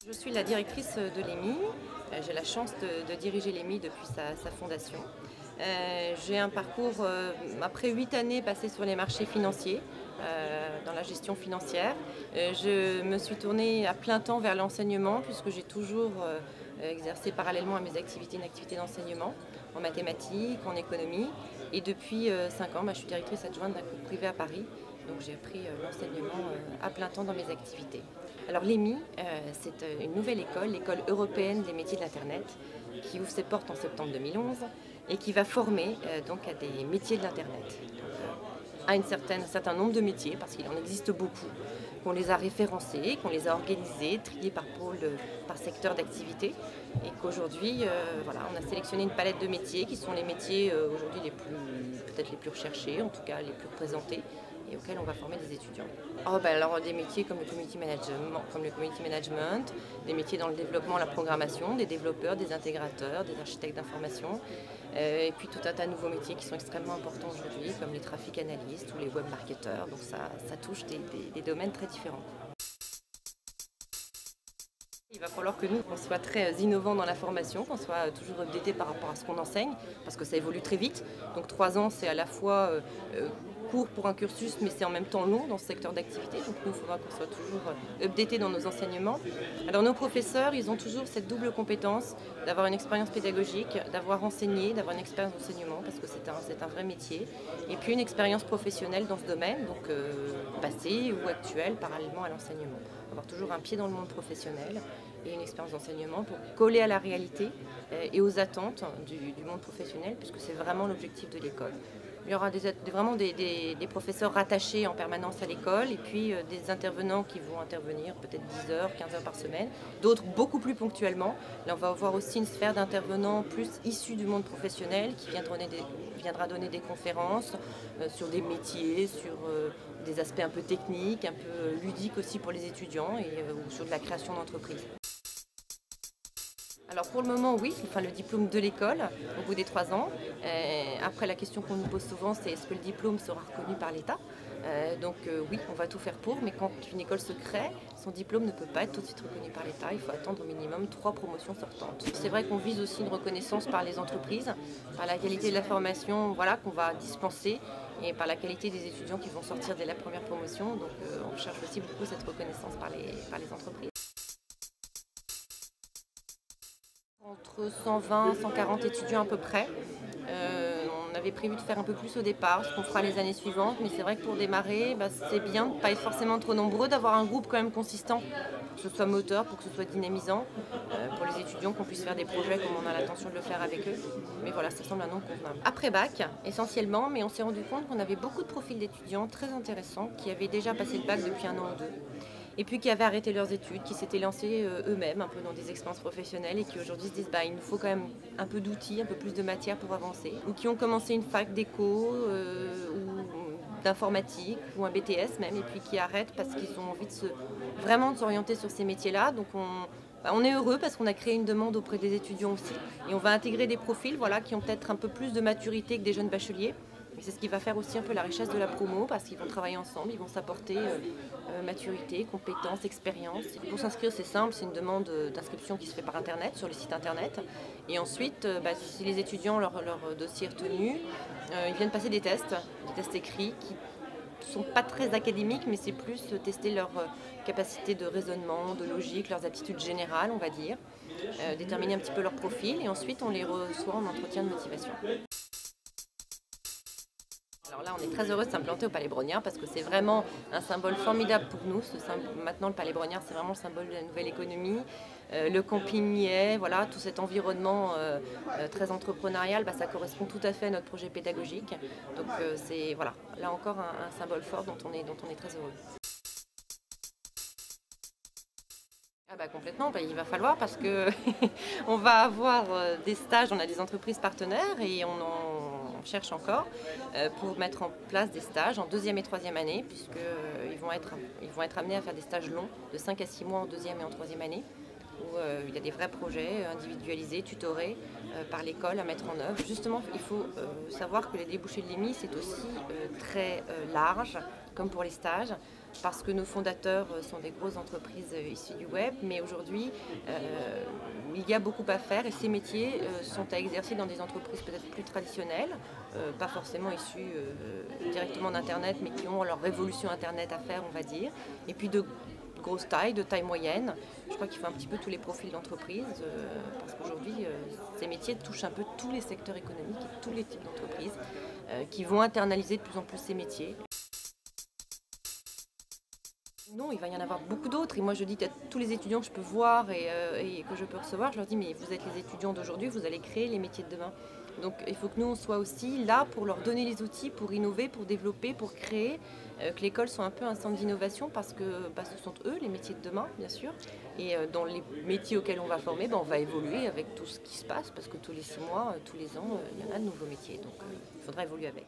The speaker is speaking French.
Je suis la directrice de l'EMI. J'ai la chance de diriger l'EMI depuis sa fondation. J'ai un parcours, après 8 années passées sur les marchés financiers, dans la gestion financière. Je me suis tournée à plein temps vers l'enseignement puisque j'ai toujours exercé parallèlement à mes activités une activité d'enseignement en mathématiques, en économie. Et depuis 5 ans, je suis directrice adjointe d'un cours privé à Paris. Donc j'ai appris l'enseignement à plein temps dans mes activités. Alors l'EMI, c'est une nouvelle école, l'école européenne des métiers de l'Internet, qui ouvre ses portes en septembre 2011 et qui va former donc à des métiers de l'Internet. À un certain nombre de métiers, parce qu'il en existe beaucoup, qu'on les a référencés, qu'on les a organisés, triés par pôle, par secteur d'activité, et qu'aujourd'hui, voilà, on a sélectionné une palette de métiers qui sont les métiers aujourd'hui peut-être les plus recherchés, en tout cas les plus représentés, et auxquels on va former des étudiants. Alors des métiers comme le community management, des métiers dans le développement, la programmation, des développeurs, des intégrateurs, des architectes d'information, et puis tout un tas de nouveaux métiers qui sont extrêmement importants aujourd'hui, comme les traffic analystes ou les web marketeurs. Donc ça touche des domaines très différents. Il va falloir que nous, qu'on soit très innovants dans la formation, qu'on soit toujours updaté par rapport à ce qu'on enseigne, parce que ça évolue très vite. Donc 3 ans, c'est à la fois court pour un cursus, mais c'est en même temps long dans ce secteur d'activité. Donc nous, il faudra qu'on soit toujours updaté dans nos enseignements. Alors nos professeurs, ils ont toujours cette double compétence d'avoir une expérience pédagogique, d'avoir enseigné, d'avoir une expérience d'enseignement, parce que c'est un vrai métier. Et puis une expérience professionnelle dans ce domaine, donc passée ou actuelle, parallèlement à l'enseignement. Avoir toujours un pied dans le monde professionnel et une expérience d'enseignement pour coller à la réalité et aux attentes du monde professionnel, puisque c'est vraiment l'objectif de l'école. Il y aura vraiment des professeurs rattachés en permanence à l'école et puis des intervenants qui vont intervenir peut-être 10 heures, 15 heures par semaine, d'autres beaucoup plus ponctuellement. Là, on va avoir aussi une sphère d'intervenants plus issus du monde professionnel qui viendra donner des conférences sur des métiers, sur des aspects un peu techniques, un peu ludiques aussi pour les étudiants ou sur de la création d'entreprises. Alors pour le moment, oui, le diplôme de l'école au bout des 3 ans. Après, la question qu'on nous pose souvent, c'est est-ce que le diplôme sera reconnu par l'État ? Oui, on va tout faire pour, mais quand une école se crée, son diplôme ne peut pas être tout de suite reconnu par l'État. Il faut attendre au minimum 3 promotions sortantes. C'est vrai qu'on vise aussi une reconnaissance par les entreprises, par la qualité de la formation qu'on va dispenser et par la qualité des étudiants qui vont sortir dès la première promotion. Donc on cherche aussi beaucoup cette reconnaissance par les entreprises. Entre 120 et 140 étudiants à peu près. On avait prévu de faire un peu plus au départ, ce qu'on fera les années suivantes, mais c'est vrai que pour démarrer, c'est bien de ne pas être forcément trop nombreux, d'avoir un groupe quand même consistant, pour que ce soit moteur, pour que ce soit dynamisant, pour les étudiants, qu'on puisse faire des projets comme on a l'intention de le faire avec eux. Mais voilà, ça semble un nombre convenable. Après bac, essentiellement, mais on s'est rendu compte qu'on avait beaucoup de profils d'étudiants très intéressants qui avaient déjà passé le bac depuis 1 an ou 2. Et puis qui avaient arrêté leurs études, qui s'étaient lancés eux-mêmes un peu dans des expériences professionnelles et qui aujourd'hui se disent il nous faut quand même un peu d'outils, un peu plus de matière pour avancer. Ou qui ont commencé une fac d'éco ou d'informatique ou un BTS même et puis qui arrêtent parce qu'ils ont envie vraiment de s'orienter sur ces métiers-là. Donc on est heureux parce qu'on a créé une demande auprès des étudiants aussi. Et on va intégrer des profils qui ont peut-être un peu plus de maturité que des jeunes bacheliers. Et c'est ce qui va faire aussi un peu la richesse de la promo parce qu'ils vont travailler ensemble, ils vont s'apporter maturité, compétences, expérience. Pour s'inscrire, c'est simple, c'est une demande d'inscription qui se fait par internet, sur le site internet. Et ensuite, si les étudiants, leur dossier est retenu, ils viennent passer des tests écrits qui ne sont pas très académiques, mais c'est plus tester leur capacité de raisonnement, de logique, leurs aptitudes générales, on va dire, déterminer un petit peu leur profil et ensuite on les reçoit en entretien de motivation. Alors là, on est très heureux de s'implanter au Palais Brognard parce que c'est vraiment un symbole formidable pour nous. Maintenant, le Palais Brognard, c'est vraiment le symbole de la nouvelle économie. Le camping y est, tout cet environnement très entrepreneurial, ça correspond tout à fait à notre projet pédagogique. Donc c'est là encore un symbole fort dont on est très heureux. Complètement, il va falloir parce que on va avoir des stages, on a des entreprises partenaires et on cherche encore pour mettre en place des stages en 2e et 3e année puisqu'ils vont être amenés à faire des stages longs de 5 à 6 mois en 2e et en 3e année où il y a des vrais projets individualisés, tutorés par l'école à mettre en œuvre. Justement, il faut savoir que les débouchés de l'EMI, c'est aussi très large, comme pour les stages. parce que nos fondateurs sont des grosses entreprises issues du web, mais aujourd'hui, il y a beaucoup à faire et ces métiers sont à exercer dans des entreprises peut-être plus traditionnelles, pas forcément issues directement d'Internet, mais qui ont leur révolution Internet à faire, on va dire, et puis de grosse taille, de taille moyenne. Je crois qu'il faut un petit peu tous les profils d'entreprise, parce qu'aujourd'hui, ces métiers touchent un peu tous les secteurs économiques et tous les types d'entreprises qui vont internaliser de plus en plus ces métiers. Non, il va y en avoir beaucoup d'autres. Et moi, je dis à tous les étudiants que je peux voir et que je peux recevoir, je leur dis, mais vous êtes les étudiants d'aujourd'hui, vous allez créer les métiers de demain. Donc, il faut que nous, on soit aussi là pour leur donner les outils, pour innover, pour développer, pour créer, que l'école soit un peu un centre d'innovation parce que ce sont eux, les métiers de demain, bien sûr. Et dans les métiers auxquels on va former, on va évoluer avec tout ce qui se passe parce que tous les 6 mois, tous les ans, il y en a de nouveaux métiers. Donc, il faudra évoluer avec.